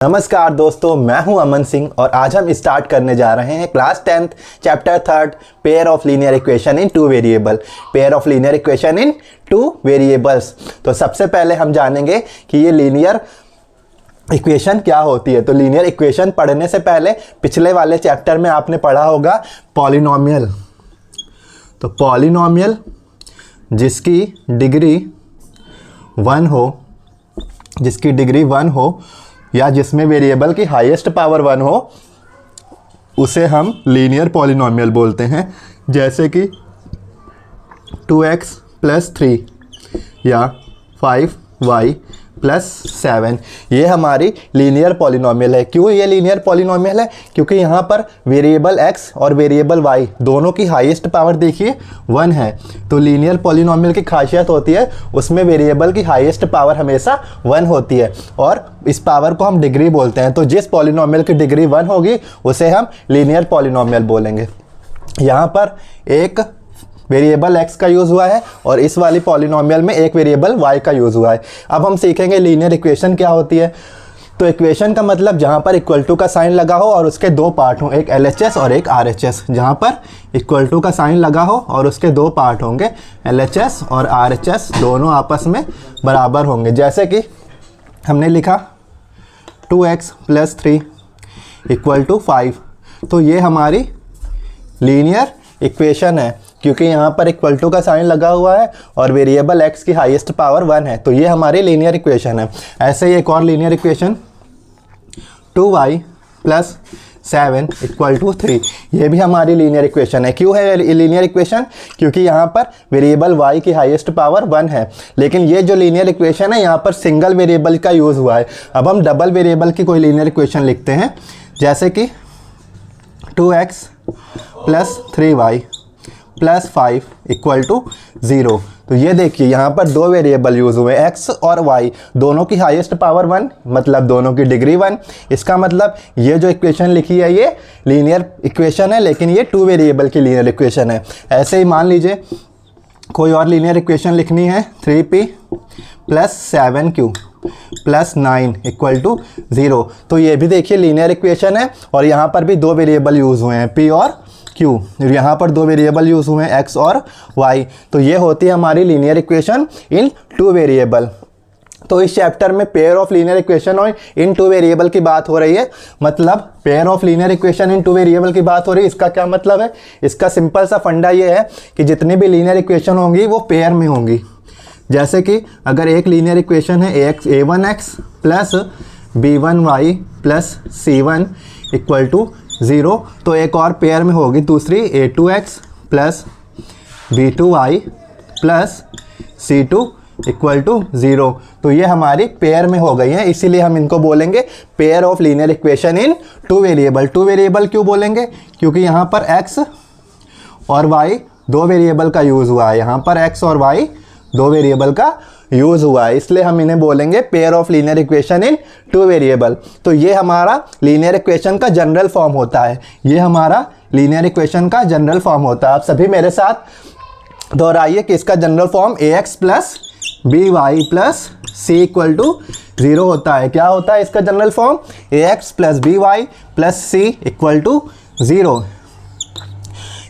नमस्कार दोस्तों, मैं हूं अमन सिंह और आज हम स्टार्ट करने जा रहे हैं class 10th chapter 3 pair of linear equation in two variable. Pair of linear equation in two variables. तो सबसे पहले हम जानेंगे कि ये लीनियर इक्वेशन क्या होती है। तो लीनियर इक्वेशन पढ़ने से पहले पिछले वाले चैप्टर में आपने पढ़ा होगा पॉलिनोमियल। तो पॉलिनोमियल जिसकी डिग्री 1 हो या जिसमें वेरिएबल की हाईएस्ट पावर 1 हो उसे हम लीनियर पॉलिनोमियल बोलते हैं। जैसे कि 2x + 3 या 5y + 7, ये हमारी लीनियर पॉलिनोमियल है। क्यों ये लीनियर पॉलिनोमियल है? क्योंकि यहाँ पर वेरिएबल x और वेरिएबल y दोनों की हाईएस्ट पावर देखिए 1 है। तो लीनियर पॉलिनोमियल की खासियत होती है उसमें वेरिएबल की हाईएस्ट पावर हमेशा 1 होती है और इस पावर को हम डिग्री बोलते हैं। तो जिस पॉलिनोमियल की डिग्री 1 होगी उसे हम लीनियर पॉलिनोमियल बोलेंगे। यहाँ पर एक वेरिएबल x का यूज़ हुआ है और इस वाली पॉलिनोमियल में एक वेरिएबल y का यूज़ हुआ है। अब हम सीखेंगे लीनियर इक्वेशन क्या होती है। तो इक्वेशन का मतलब जहाँ पर इक्वल टू का साइन लगा हो और उसके दो पार्ट हों, एक LHS और एक RHS। जहाँ पर इक्वल टू का साइन लगा हो और उसके दो पार्ट होंगे, LHS और RHS दोनों आपस में बराबर होंगे। जैसे कि हमने लिखा 2x + 3 = 5। तो ये हमारी लीनियर इक्वेशन है क्योंकि यहाँ पर इक्वल टू का साइन लगा हुआ है और वेरिएबल x की हाईएस्ट पावर 1 है। तो ये हमारी लीनियर इक्वेशन है। ऐसे ही एक और लीनियर इक्वेशन 2y + 7 = 3, ये भी हमारी लीनियर इक्वेशन है। क्यों है लीनियर इक्वेशन? क्योंकि यहाँ पर वेरिएबल y की हाईएस्ट पावर 1 है। लेकिन ये जो लीनियर इक्वेशन है यहाँ पर सिंगल वेरिएबल का यूज़ हुआ है। अब हम डबल वेरिएबल की कोई लीनियर इक्वेशन लिखते हैं। जैसे कि 2x + 3y + 5 = 0। तो ये देखिए यहाँ पर दो वेरिएबल यूज़ हुए, x और y, दोनों की हाईएस्ट पावर 1 मतलब दोनों की डिग्री 1। इसका मतलब ये जो इक्वेशन लिखी है ये लीनियर इक्वेशन है, लेकिन ये टू वेरिएबल की लीनियर इक्वेशन है। ऐसे ही मान लीजिए कोई और लीनियर इक्वेशन लिखनी है, 3p + 7q + 9 = 0। तो ये भी देखिए लीनियर इक्वेशन है और यहाँ पर भी दो वेरिएबल यूज़ हुए हैं, p और q। यहाँ पर दो वेरिएबल यूज़ हुए हैं, x और y। तो ये होती है हमारी linear equation in two variable. तो इस चैप्टर में पेयर ऑफ लीनियर इक्वेशन और इन टू वेरिएबल की बात हो रही है। मतलब pair of linear equation in two variable की बात हो रही है। इसका क्या मतलब है? इसका सिंपल सा फंडा ये है कि जितनी भी लीनियर इक्वेशन होंगी वो पेयर में होंगी। जैसे कि अगर एक लीनियर इक्वेशन है a1x + b1y + c1 = 0, तो एक और पेयर में होगी दूसरी a2x + b2y + c2 = 0। तो ये हमारी पेयर में हो गई है, इसीलिए हम इनको बोलेंगे pair of linear equation in two variable. Two variable क्यों बोलेंगे? क्योंकि यहाँ पर x और y दो वेरिएबल का यूज़ हुआ है। यहाँ पर x और y दो वेरिएबल का यूज़ हुआ है, इसलिए हम इन्हें बोलेंगे pair of linear equation in two variable. तो ये हमारा लीनियर इक्वेशन का जनरल फॉर्म होता है। ये हमारा लीनियर इक्वेशन का जनरल फॉर्म होता है। आप सभी मेरे साथ दोहराइए कि इसका general form ax + by + c = 0 होता है। क्या होता है इसका general form? ax + by + c = 0।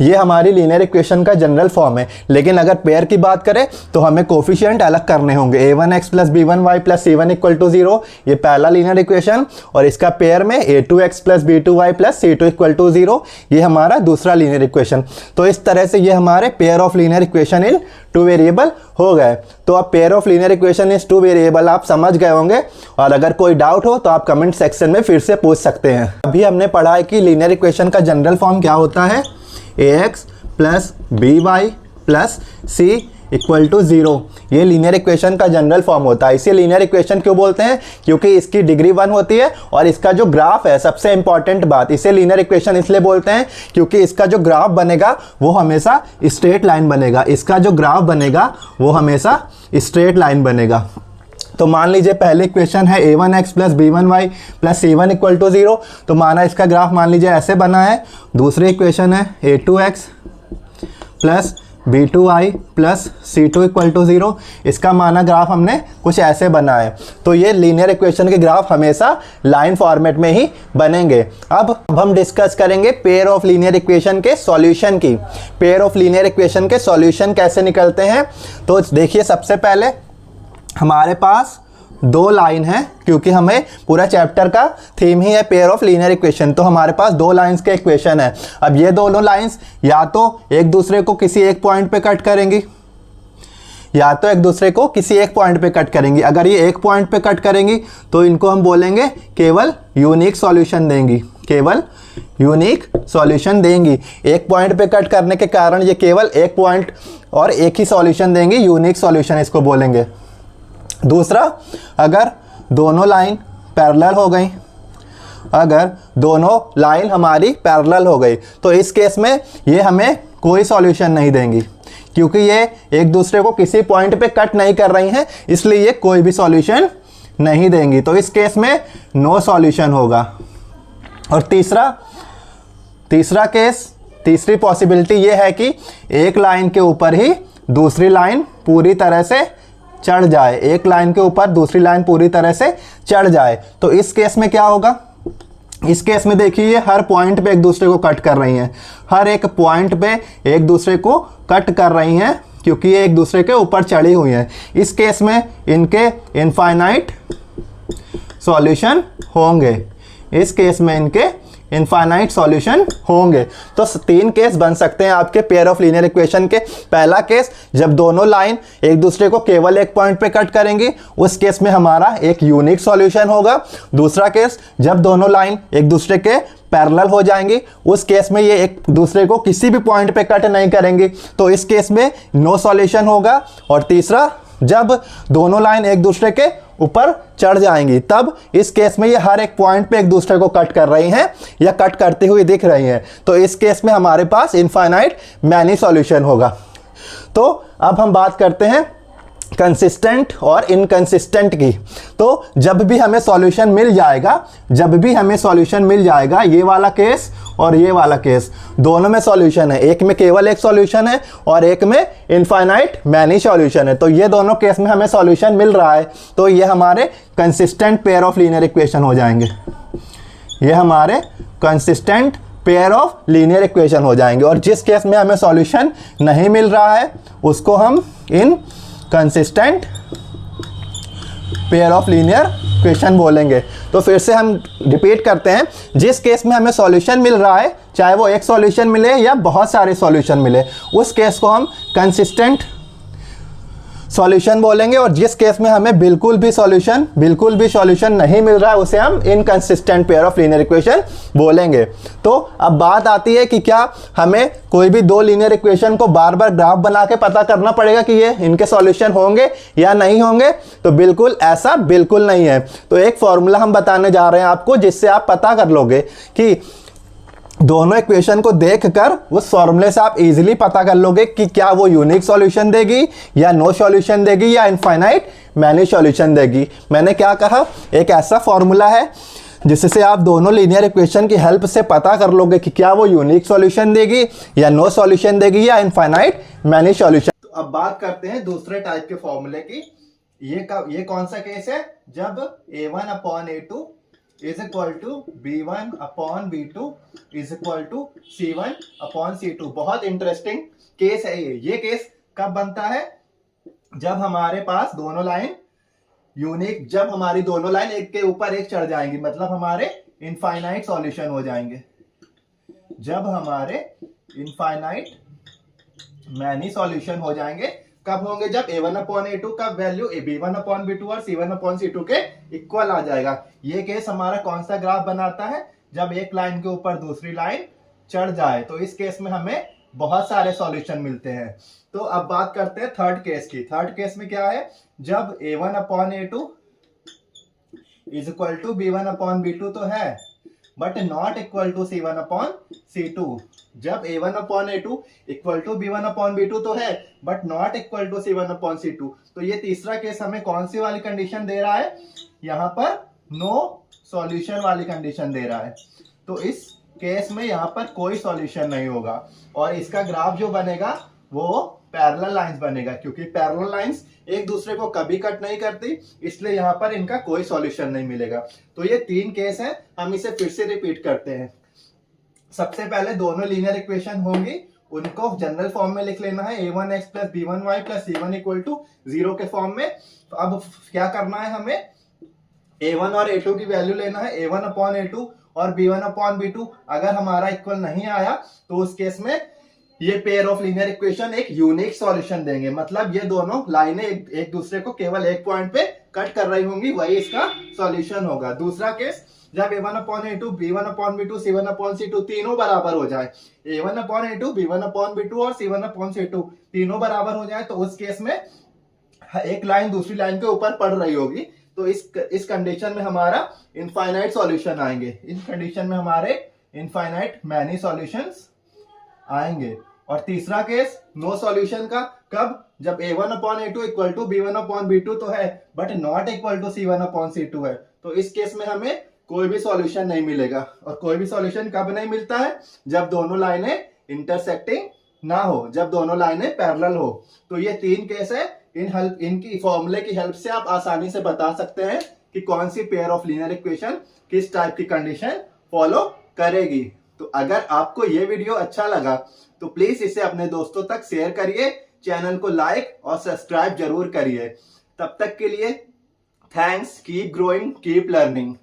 ये हमारी लीनियर इक्वेशन का जनरल फॉर्म है। लेकिन अगर पेयर की बात करें तो हमें कोफिशिएंट अलग करने होंगे। a1x + b1y + c1 = 0, ये पहला लीनियर इक्वेशन, और इसका पेयर में a2x + b2y + c2 = 0, ये हमारा दूसरा लीनियर इक्वेशन। तो इस तरह से ये हमारे pair of linear equation in two variable हो गए। तो अब pair of linear equation is two variable आप समझ गए होंगे, और अगर कोई डाउट हो तो आप कमेंट सेक्शन में फिर से पूछ सकते हैं। अभी हमने पढ़ा है कि लीनियर इक्वेशन का जनरल फॉर्म क्या होता है, ax + by + c = 0। ये लीनियर इक्वेशन का जनरल फॉर्म होता है। इसे लीनियर इक्वेशन क्यों बोलते हैं? क्योंकि इसकी डिग्री 1 होती है और इसका जो ग्राफ है, सबसे इंपॉर्टेंट बात, इसे लीनियर इक्वेशन इसलिए बोलते हैं क्योंकि इसका जो ग्राफ बनेगा वो हमेशा स्ट्रेट लाइन बनेगा। इसका जो ग्राफ बनेगा वो हमेशा स्ट्रेट लाइन बनेगा। तो मान लीजिए पहले इक्वेशन है a1x + b1y + c1 = 0, तो माना इसका ग्राफ मान लीजिए ऐसे बना है। दूसरी इक्वेशन है a2x + B2i plus C2 equal to 0। इसका माना ग्राफ हमने कुछ ऐसे बना है। तो ये लीनियर इक्वेशन के ग्राफ हमेशा लाइन फॉर्मेट में ही बनेंगे। अब हम डिस्कस करेंगे पेयर ऑफ लीनियर इक्वेशन के सॉल्यूशन की। पेयर ऑफ लीनियर इक्वेशन के सॉल्यूशन कैसे निकलते हैं। तो देखिए, सबसे पहले हमारे पास दो लाइन है, क्योंकि हमें पूरा चैप्टर का थीम ही है पेयर ऑफ लीनियर इक्वेशन। तो हमारे पास दो लाइंस के इक्वेशन है। अब ये दोनों लाइंस या तो एक दूसरे को किसी एक पॉइंट पे कट करेंगी, या तो एक दूसरे को किसी एक पॉइंट पे कट करेंगी। अगर ये एक पॉइंट पे कट करेंगी तो इनको हम बोलेंगे केवल यूनिक सॉल्यूशन देंगी, केवल यूनिक सॉल्यूशन देंगी। एक पॉइंट पे कट करने के कारण ये केवल एक पॉइंट और एक ही सॉल्यूशन देंगी, यूनिक सॉल्यूशन इसको बोलेंगे। दूसरा, अगर दोनों लाइन पैरेलल हो गई, अगर दोनों लाइन हमारी पैरेलल हो गई तो इस केस में ये हमें कोई सॉल्यूशन नहीं देंगी, क्योंकि ये एक दूसरे को किसी पॉइंट पे कट नहीं कर रही हैं, इसलिए ये कोई भी सॉल्यूशन नहीं देंगी। तो इस केस में नो सॉल्यूशन होगा। और तीसरा केस, तीसरी पॉसिबिलिटी ये है कि एक लाइन के ऊपर ही दूसरी लाइन पूरी तरह से चढ़ जाए, एक लाइन के ऊपर दूसरी लाइन पूरी तरह से चढ़ जाए। तो इस केस में क्या होगा। इस केस में देखिए, ये हर पॉइंट पे एक दूसरे को कट कर रही हैं, हर एक पॉइंट पे एक दूसरे को कट कर रही हैं, क्योंकि ये एक दूसरे के ऊपर चढ़ी हुई हैं। इस केस में इनके इनफाइनाइट सॉल्यूशन होंगे, इस केस में इनके इनफाइनाइट सॉल्यूशन होंगे। तो तीन केस बन सकते हैं आपके पेयर ऑफ लीनियर इक्वेशन के। पहला केस, जब दोनों लाइन एक दूसरे को केवल एक पॉइंट पे कट करेंगी, उस केस में हमारा एक यूनिक सॉल्यूशन होगा। दूसरा केस, जब दोनों लाइन एक दूसरे के पैरेलल हो जाएंगी, उस केस में ये एक दूसरे को किसी भी पॉइंट पे कट नहीं करेंगी, तो इस केस में नो सॉल्यूशन होगा। और तीसरा, जब दोनों लाइन एक दूसरे के ऊपर चढ़ जाएंगी, तब इस केस में ये हर एक पॉइंट पे एक दूसरे को कट कर रही हैं या कट करती हुई दिख रही हैं, तो इस केस में हमारे पास इनफाइनाइट मैनी सॉल्यूशन होगा। तो अब हम बात करते हैं कंसिस्टेंट और इनकंसिस्टेंट की। तो जब भी हमें सॉल्यूशन मिल जाएगा, जब भी हमें सॉल्यूशन मिल जाएगा, ये वाला केस और ये वाला केस, दोनों में सॉल्यूशन है, एक में केवल एक सॉल्यूशन है और एक में इनफाइनाइट मैनी सॉल्यूशन है। तो ये दोनों केस में हमें सॉल्यूशन मिल रहा है, तो ये हमारे consistent pair of linear equation हो जाएंगे, ये हमारे consistent pair of linear equation हो जाएंगे। और जिस केस में हमें सॉल्यूशन नहीं मिल रहा है उसको हम inconsistent pair of linear equation बोलेंगे। तो फिर से हम रिपीट करते हैं, जिस केस में हमें सॉल्यूशन मिल रहा है, चाहे वो एक सॉल्यूशन मिले या बहुत सारे सॉल्यूशन मिले, उस केस को हम कंसिस्टेंट सॉल्यूशन बोलेंगे। और जिस केस में हमें बिल्कुल भी सॉल्यूशन नहीं मिल रहा है, उसे हम inconsistent pair of linear equation बोलेंगे। तो अब बात आती है कि क्या हमें कोई भी दो लीनियर इक्वेशन को बार बार ग्राफ बना के पता करना पड़ेगा कि ये इनके सॉल्यूशन होंगे या नहीं होंगे। तो बिल्कुल ऐसा बिल्कुल नहीं है। तो एक फॉर्मूला हम बताने जा रहे हैं आपको, जिससे आप पता कर लोगे कि दोनों इक्वेशन को देखकर उस फॉर्मूले से आप इजीली पता कर लोगे कि क्या वो यूनिक सॉल्यूशन देगी या नो सॉल्यूशन देगी या इनफाइनाइट मैनी सॉल्यूशन देगी। मैंने क्या कहा, एक ऐसा फॉर्मूला है जिससे आप दोनों लीनियर इक्वेशन की हेल्प से पता कर लोगे कि क्या वो यूनिक सॉल्यूशन देगी या नो सॉल्यूशन देगी या इनफाइनाइट मैनी सॉल्यूशन। तो अब बात करते हैं दूसरे टाइप के फॉर्मूले की। ये कौन सा केस है, जब a1/a2 is equal to b1/b2 is equal to c1/c2। बहुत इंटरेस्टिंग केस है ये केस कब बनता है, जब हमारे पास दोनों लाइन यूनिक, जब हमारी दोनों लाइन एक के ऊपर एक चढ़ जाएंगी, मतलब हमारे इनफाइनाइट सॉल्यूशन हो जाएंगे। जब हमारे इनफाइनाइट मैनी सॉल्यूशन हो जाएंगे, कब होंगे, जब a1/a2 का वैल्यू b1/b2 और c1/c2 के इक्वल आ जाएगा। ये केस हमारा कौन सा ग्राफ बनाता है, जब एक लाइन के ऊपर दूसरी लाइन चढ़ जाए। तो इस केस में हमें बहुत सारे सॉल्यूशन मिलते हैं। तो अब बात करते हैं थर्ड केस की। थर्ड केस में क्या है, जब a1/a2 is equal to b1/b2 तो है, but not equal to c1/c2। जब a1/a2 इक्वल टू b1/b2 तो है, but not equal to c1/c2। तो ये तीसरा केस हमें कौन सी वाली कंडीशन दे रहा है, यहां पर नो सॉल्यूशन वाली कंडीशन दे रहा है। तो इस केस में यहां पर कोई सॉल्यूशन नहीं होगा और इसका ग्राफ जो बनेगा वो पैरेलल लाइंस बनेगा, क्योंकि पैरेलल लाइंस एक दूसरे को कभी कट नहीं करती, इसलिए यहाँ पर इनका कोई सॉल्यूशन नहीं मिलेगा। तो ये 3 केस हैं, हम इसे फिर से रिपीट करते हैं। सबसे पहले दोनों लीनियर इक्वेशन होंगी, उनको जनरल फॉर्म में लिख लेना है, a1x plus b1y plus c1 equal to 0 के फॉर्म में। तो अब क्या करना है, हमें a1 और a2 की वैल्यू लेना है, a1 अपॉन a2 और b1 अपॉन b2। अगर हमारा इक्वल नहीं आया तो उस केस में ये पेयर ऑफ लीनियर इक्वेशन एक यूनिक सॉल्यूशन देंगे, मतलब ये दोनों लाइनें एक दूसरे को केवल एक पॉइंट पे कट कर रही होंगी, वही इसका सॉल्यूशन होगा। दूसरा केस, जब a1 upon a2, b1 upon b2, c1 upon c2 तीनों बराबर हो जाए, a1 upon a2, b1 upon b2 और c1 अपॉन c2 तीनों बराबर हो जाए, तो उस केस में एक लाइन दूसरी लाइन के ऊपर पड़ रही होगी, तो इस कंडीशन में हमारा इनफाइनाइट सॉल्यूशन आएंगे। इस कंडीशन में हमारे इनफाइनाइट मैनी सॉल्यूशंस आएंगे। और तीसरा केस नो सॉल्यूशन का, कब, जब a1 upon a2 equal to b1 upon b2 तो है, but not equal to c1 upon c2 है, तो इस केस में हमें कोई भी सॉल्यूशन नहीं मिलेगा। और कोई भी सॉल्यूशन कब नहीं मिलता है, जब दोनों लाइनें इंटरसेक्टिंग ना हो, जब दोनों लाइनें पैरेलल हो। तो ये 3 केस है, इनकी फॉर्मूले की हेल्प से आप आसानी से बता सकते हैं कि कौन सी पेयर ऑफ लीनियर इक्वेशन किस टाइप की कंडीशन फॉलो करेगी। तो अगर आपको ये वीडियो अच्छा लगा तो प्लीज इसे अपने दोस्तों तक शेयर करिए, चैनल को लाइक और सब्सक्राइब जरूर करिए। तब तक के लिए thanks, keep growing, keep learning.